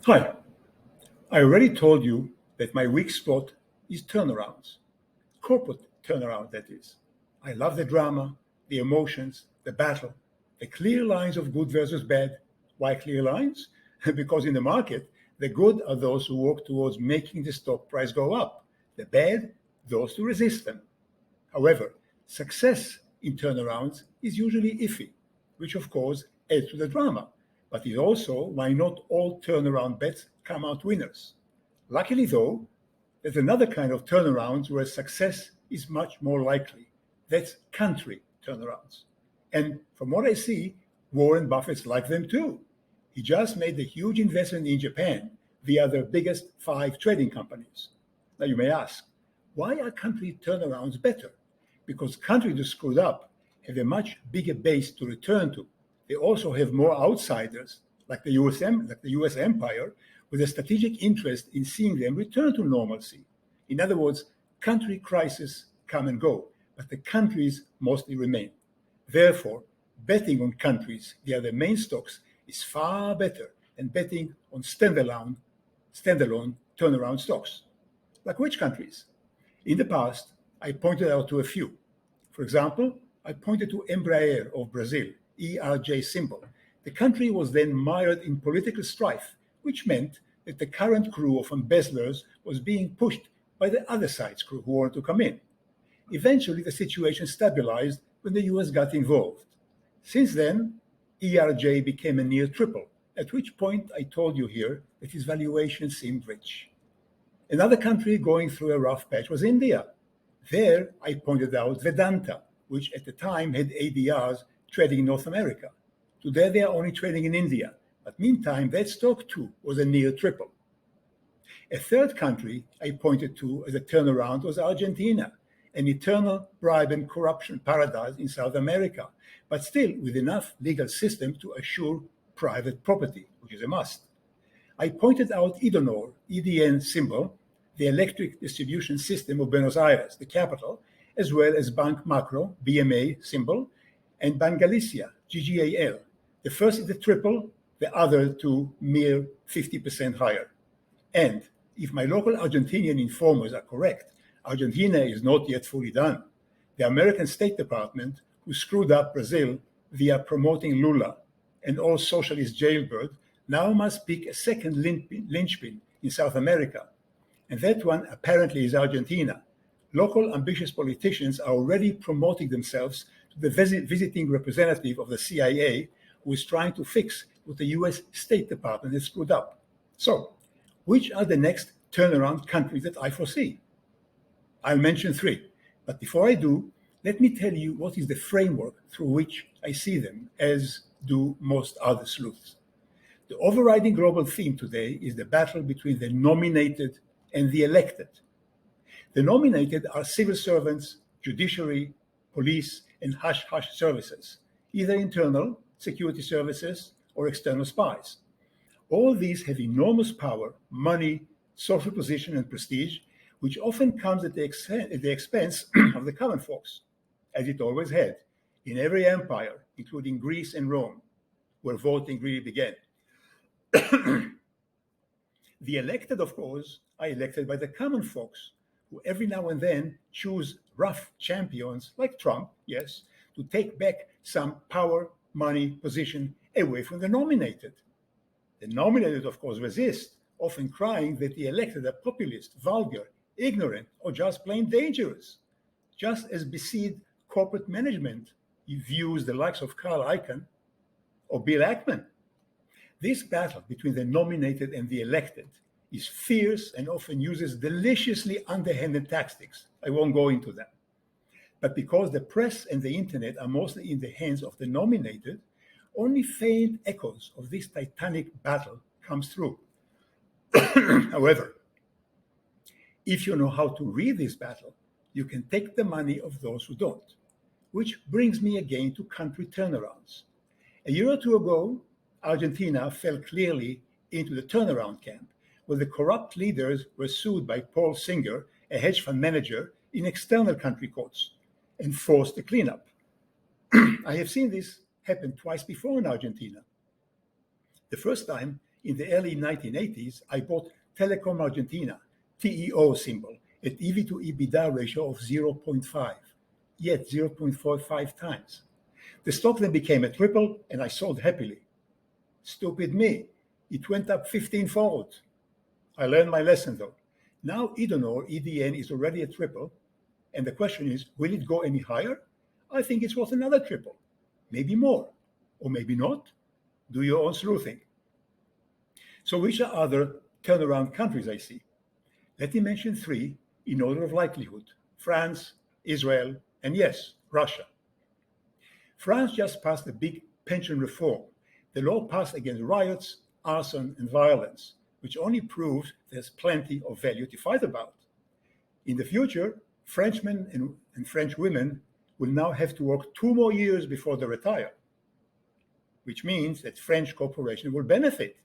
Hi, I already told you that my weak spot is turnarounds, corporate turnaround, that is. I love the drama, the emotions, the battle, the clear lines of good versus bad. Why clear lines? Because in the market, the good are those who work towards making the stock price go up, the bad, those who resist them. However, success in turnarounds is usually iffy, which of course adds to the drama, but is also why not all turnaround bets come out winners. Luckily, though, there's another kind of turnarounds where success is much more likely. That's country turnarounds. And from what I see, Warren Buffett's like them too. He just made a huge investment in Japan via their biggest five trading companies. Now you may ask, why are country turnarounds better? Because countries that screwed up have a much bigger base to return to. They also have more outsiders, like the US empire, with a strategic interest in seeing them return to normalcy. In other words, country crises come and go, but the countries mostly remain. Therefore, betting on countries via the main stocks is far better than betting on standalone turnaround stocks. Like which countries? In the past, I pointed out to a few. For example, I pointed to Embraer of Brazil, ERJ symbol. The country was then mired in political strife, which meant that the current crew of embezzlers was being pushed by the other side's crew who wanted to come in. Eventually, the situation stabilized when the US got involved. Since then, ERJ became a near triple, at which point I told you here that his valuation seemed rich. Another country going through a rough patch was India. There, I pointed out Vedanta, which at the time had ADRs trading in North America. Today, they are only trading in India, but meantime, that stock too was a near triple. A third country I pointed to as a turnaround was Argentina, an eternal bribe and corruption paradise in South America, but still with enough legal system to assure private property, which is a must. I pointed out Idonor, EDN symbol, the electric distribution system of Buenos Aires, the capital, as well as Bank Macro, BMA symbol, and Bank Galicia, GGAL. The first is a triple, the other two mere 50% higher. And if my local Argentinian informers are correct, Argentina is not yet fully done. The American State Department, who screwed up Brazil via promoting Lula and all socialist jailbird, now must pick a second linchpin in South America. And that one apparently is Argentina. Local ambitious politicians are already promoting themselves to the visiting representative of the CIA, who is trying to fix what the US State Department has screwed up. So, which are the next turnaround countries that I foresee? I'll mention three, but before I do, let me tell you what is the framework through which I see them, as do most other sleuths. The overriding global theme today is the battle between the nominated and the elected. The nominated are civil servants, judiciary, police, and hush-hush services, either internal security services or external spies. All these have enormous power, money, social position, and prestige, which often comes at the expense of the common folks, as it always had, in every empire, including Greece and Rome, where voting really began. The elected, of course, are elected by the common folks, who every now and then choose rough champions like Trump, yes, to take back some power, money, position away from the nominated. The nominated, of course, resist, often crying that the elected are populist, vulgar, ignorant, or just plain dangerous. Just as besieged corporate management views the likes of Carl Icahn or Bill Ackman. This battle between the nominated and the elected is fierce and often uses deliciously underhanded tactics. I won't go into them. But because the press and the internet are mostly in the hands of the nominated, only faint echoes of this titanic battle comes through. However, if you know how to read this battle, you can take the money of those who don't. Which brings me again to country turnarounds. A year or two ago, Argentina fell clearly into the turnaround camp, where the corrupt leaders were sued by Paul Singer, a hedge fund manager, in external country courts and forced a cleanup. I have seen this happen twice before in Argentina. The first time, In the early 1980s, I bought Telecom Argentina, TEO symbol, at EV to EBITDA ratio of 0.5, yet 0.45 times. The stock then became a triple, and I sold happily. Stupid me. It went up 15-fold. I learned my lesson, though. Now Edenor, EDN, is already a triple, and the question is, will it go any higher? I think it's worth another triple, maybe more, or maybe not. Do your own sleuthing. So which are other turnaround countries I see? Let me mention three in order of likelihood: France, Israel, and yes, Russia. France just passed a big pension reform. The law passed against riots, arson, and violence, which only proves there's plenty of value to fight about. In the future, Frenchmen and French women will now have to work 2 more years before they retire, which means that French corporations will benefit.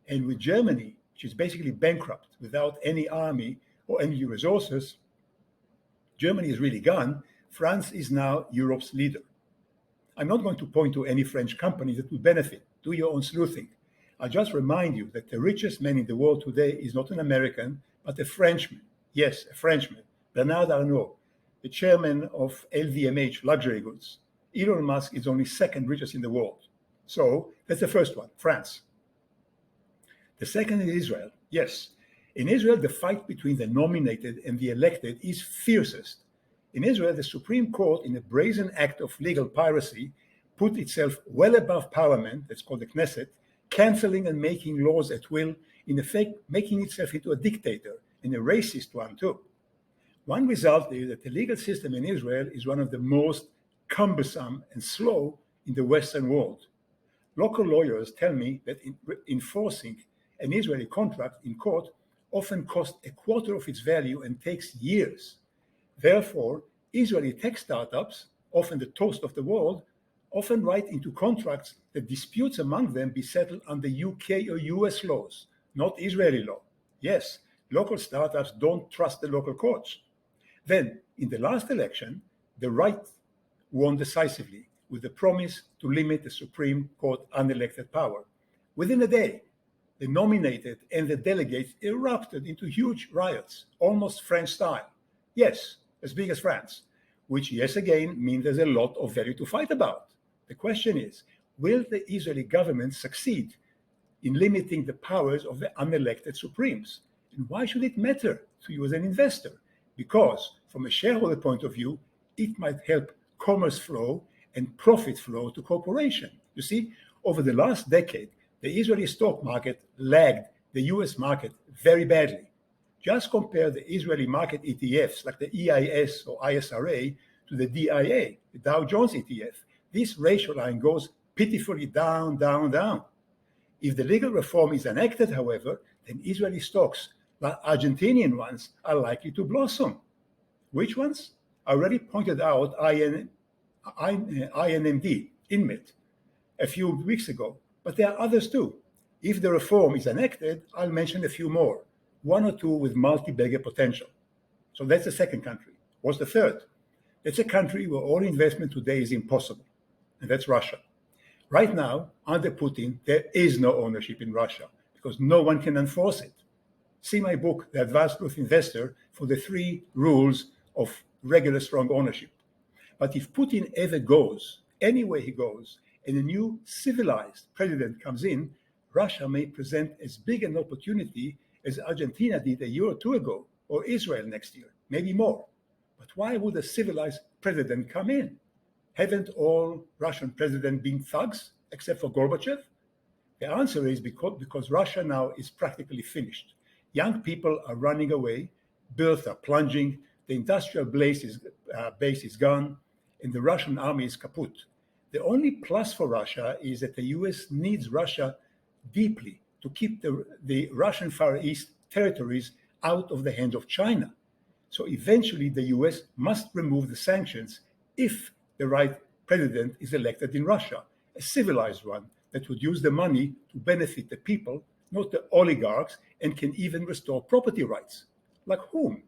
And with Germany, which is basically bankrupt without any army or any resources, Germany is really gone. France is now Europe's leader. I'm not going to point to any French company that will benefit. Do your own sleuthing. I'll just remind you that the richest man in the world today is not an American, but a Frenchman. Yes, a Frenchman. Bernard Arnault, the chairman of LVMH luxury goods. Elon Musk is only second richest in the world. So that's the first one, France. The second is Israel. Yes, in Israel, the fight between the nominated and the elected is fiercest. In Israel, the Supreme Court, in a brazen act of legal piracy, put itself well above parliament, that's called the Knesset, canceling and making laws at will, in effect making itself into a dictator, and a racist one too. One result is that the legal system in Israel is one of the most cumbersome and slow in the Western world. Local lawyers tell me that enforcing an Israeli contract in court often costs a quarter of its value and takes years. Therefore, Israeli tech startups, often the toast of the world, often write into contracts that disputes among them be settled under UK or US laws, not Israeli law. Yes, local startups don't trust the local courts. Then, in the last election, the right won decisively with the promise to limit the Supreme Court unelected power. Within a day, the nominated and the delegates erupted into huge riots, almost French style. Yes, as big as France, which yes again means there's a lot of value to fight about. The question is, will the Israeli government succeed in limiting the powers of the unelected Supremes? And why should it matter to you as an investor? Because from a shareholder point of view, it might help commerce flow and profit flow to corporation. You see, over the last decade, the Israeli stock market lagged the US market very badly. Just compare the Israeli market ETFs like the EIS or ISRA to the DIA, the Dow Jones ETF. This ratio line goes pitifully down, down, down. If the legal reform is enacted, however, then Israeli stocks, like Argentinian ones, are likely to blossom. Which ones? I already pointed out INMD, INMET, a few weeks ago, but there are others too. If the reform is enacted, I'll mention a few more, 1 or 2 with multi-bagger potential. So that's the second country. What's the third? It's a country where all investment today is impossible, and that's Russia. Right now, under Putin, there is no ownership in Russia because no one can enforce it. See my book, The Advanced Growth Investor, for the 3 rules of regular strong ownership. But if Putin ever goes, anywhere he goes, and a new civilized president comes in, Russia may present as big an opportunity as Argentina did a year or 2 ago, or Israel next year, maybe more. But why would a civilized president come in? Haven't all Russian presidents been thugs, except for Gorbachev? The answer is because Russia now is practically finished. Young people are running away, births are plunging, the industrial base is gone, and the Russian army is kaput. The only plus for Russia is that the US needs Russia deeply to keep the Russian Far East territories out of the hands of China. So eventually the US must remove the sanctions if the right president is elected in Russia, a civilized one that would use the money to benefit the people, not the oligarchs, and can even restore property rights. Like whom?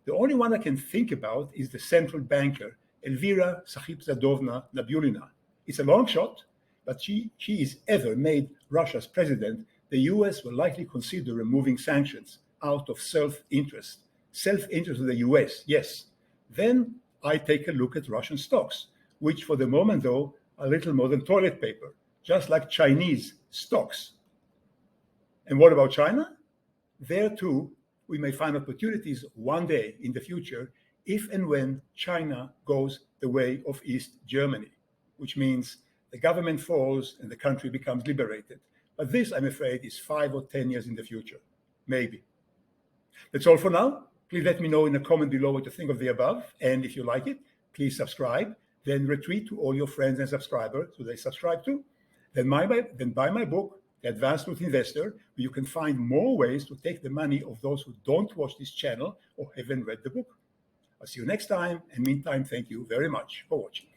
The only one I can think about is the central banker, Elvira Sahibzadovna Nabulina. It's a long shot, but she is ever made Russia's president, the US will likely consider removing sanctions out of self-interest. Self-interest of the US, yes. Then I take a look at Russian stocks, which for the moment, though, are little more than toilet paper, just like Chinese stocks. And what about China? There, too, we may find opportunities one day in the future if and when China goes the way of East Germany, which means the government falls and the country becomes liberated. But this, I'm afraid, is 5 or 10 years in the future, maybe. That's all for now. Please let me know in a comment below what you think of the above. And if you like it, please subscribe. Then retweet to all your friends and subscribers so they subscribe too. Then buy my book, The Advanced Sleuth Investor, where you can find more ways to take the money of those who don't watch this channel or haven't read the book. I'll see you next time. And meantime, thank you very much for watching.